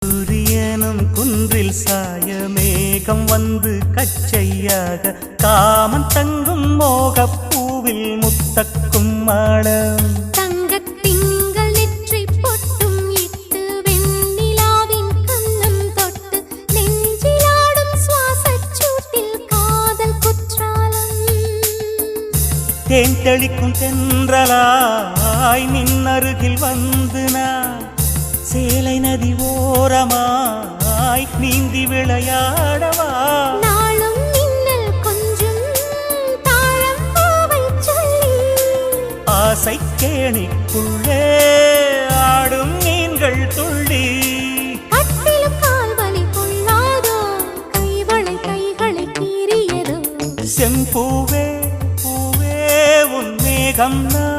சூரியனும் குன்றில் சாய மேகம் வந்து கச்சையாக காமன் தங்கும் மோகப்பூவில் முத்தக்கும் மாடம் தங்கத்திங்கள் நெற்றி பொட்டும் இட்டு வெண்ணிலாவின் கண்ணம் தொட்டு நெஞ்சிலாடும் சுவாசச் சூட்டில் காதல் குற்றாலம் தேன் தெளிக்கும் தென்றலாய் நின்னருகில் வந்து நான் சேலை நதி ஓரமாய் நீந்தி விளையாடவா நாளும் மின்னல் கொஞ்சம் தாழம் பூவை சொல்லி ஆசை கேணிக்குள்ளே ஆடும் மீன்கள் துள்ளி கட்டிலும் கால்வலி கொள்ளாதோ கைகளை கீறியதோ செம்பூவே பூவே உன் மேகம் நான்